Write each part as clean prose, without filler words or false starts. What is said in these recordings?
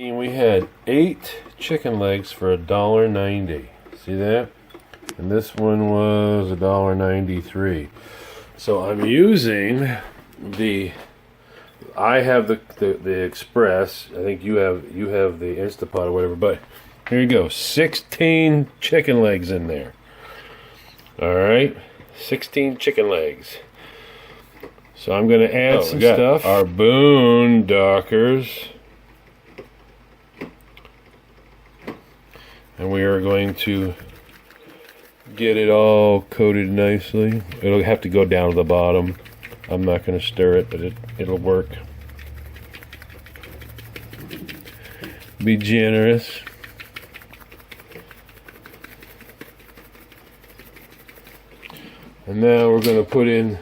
And we had 8 chicken legs for $1.90. See that? And this one was $1.93. So I'm using I have the Express. I think you have the Instapot or whatever. But here you go, 16 chicken legs in there. All right, 16 chicken legs. So I'm going to add some stuff. Our boondockers. And we are going to get it all coated nicely. It'll have to go down to the bottom. I'm not going to stir it, but it'll work. Be generous. And now we're going to put in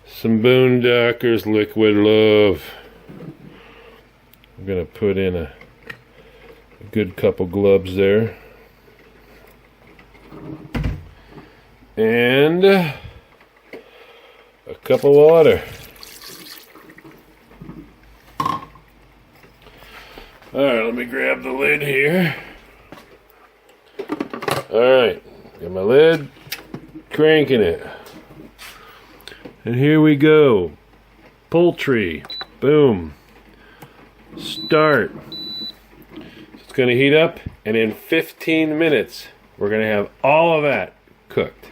some Boondockers Liquid Love. I'm going to put in a good couple globs there. And a cup of water. Alright, let me grab the lid here. Alright, got my lid, cranking it. And here we go. Poultry. Boom. Start. It's going to heat up, and in 15 minutes, we're going to have all of that cooked.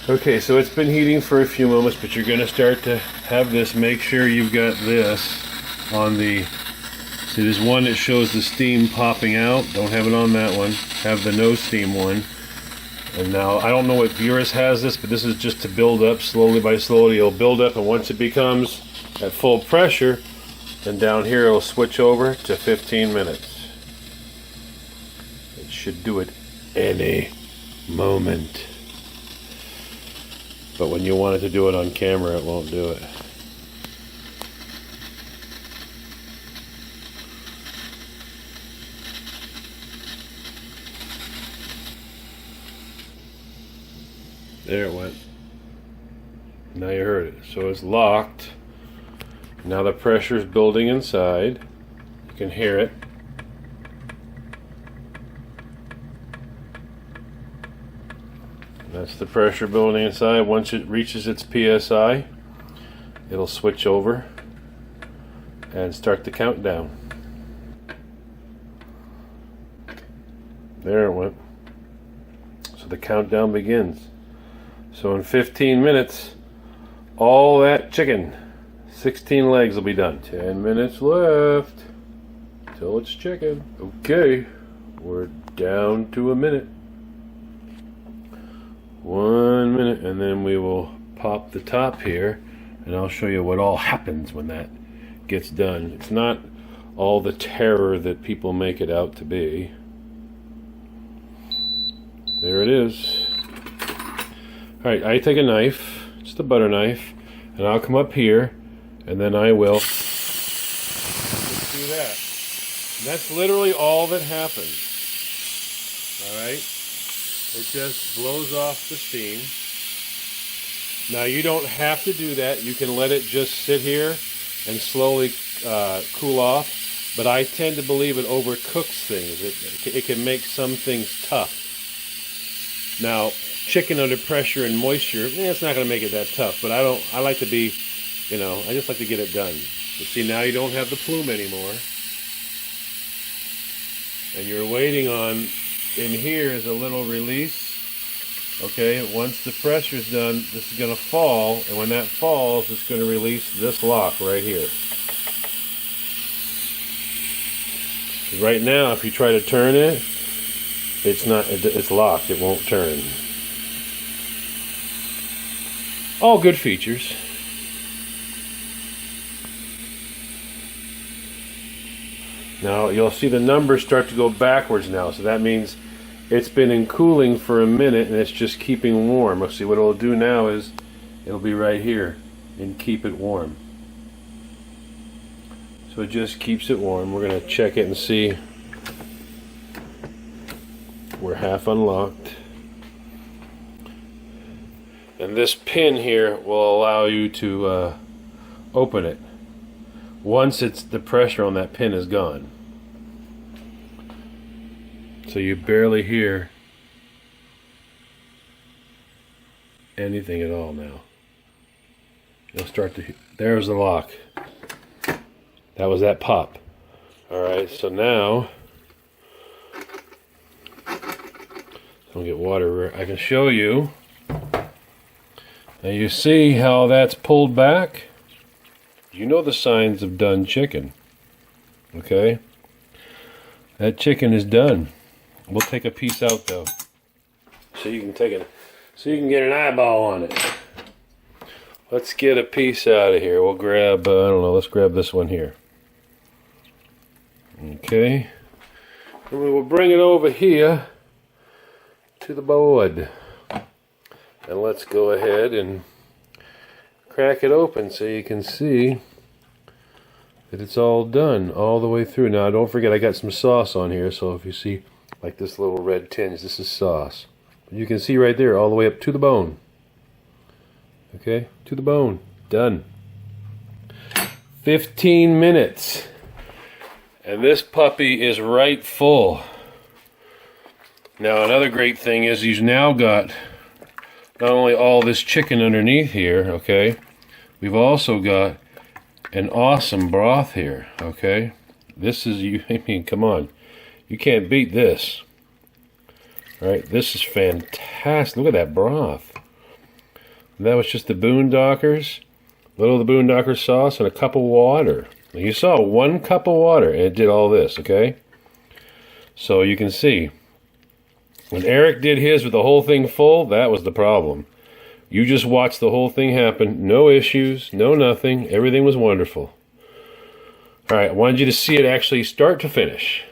Okay, so it's been heating for a few moments, but you're going to start to have this. Make sure you've got this on the... See, there's one that shows the steam popping out. Don't have it on that one. Have the no steam one. And now, I don't know what yours has this, but this is just to build up slowly by slowly. It'll build up, and once it becomes at full pressure, then down here it'll switch over to 15 minutes. It should do it any moment. But when you want it to do it on camera, it won't do it. There it went. Now you heard it. So it's locked. Now the pressure is building inside. You can hear it. That's the pressure building inside. Once it reaches its PSI, it'll switch over and start the countdown. There it went. So the countdown begins. So in 15 minutes, all that chicken, 16 legs will be done. 10 minutes left till it's chicken. Okay, we're down to a minute. 1 minute, and then we will pop the top here, and I'll show you what all happens when that gets done. It's not all the terror that people make it out to be. There it is. Alright, I take a knife, just a butter knife, and I'll come up here, and then I will just do that. And that's literally all that happens. Alright? It just blows off the steam. Now you don't have to do that. You can let it just sit here and slowly cool off. But I tend to believe it overcooks things. It can make some things tough. Now, chicken under pressure and moisture, it's not going to make it that tough. But I like to be, I just like to get it done. But see, now you don't have the plume anymore. And you're waiting on... In here is a little release. Okay, once the pressure's done, this is going to fall, and when that falls, it's going to release this lock right here. Right now, if you try to turn it, it's locked. It won't turn. All good features. Now you'll see the numbers start to go backwards now, so that means it's been in cooling for a minute and it's just keeping warm. Let's see, what it'll do now is it'll be right here and keep it warm. So it just keeps it warm. We're going to check it and see. We're half unlocked. And this pin here will allow you to open it. once the pressure on that pin is gone. So you barely hear anything at all now. You'll start to, there's the lock. That was that pop. Alright, so now, don't get water, I can show you. Now you see how that's pulled back? You know the signs of done chicken. Okay? That chicken is done. We'll take a piece out though. So you can take it, so you can get an eyeball on it. Let's get a piece out of here. We'll grab, I don't know, let's grab this one here. Okay. And we will bring it over here to the board. And let's go ahead and crack it open so you can see that it's all done all the way through. Now don't forget I got some sauce on here, so if you see like this little red tinge, this is sauce. You can see right there all the way up to the bone. Okay, to the bone. Done. 15 minutes. And this puppy is right full. Now another great thing is you've now got not only all this chicken underneath here, okay, we've also got an awesome broth here, okay. This is, I mean, come on. You can't beat this. Alright, this is fantastic. Look at that broth. And that was just the Boondockers, a little of the Boondocker sauce, and a cup of water. You saw 1 cup of water, and it did all this, okay? So you can see, when Eric did his with the whole thing full, that was the problem. You just watched the whole thing happen. No issues, no nothing. Everything was wonderful. Alright, I wanted you to see it actually start to finish.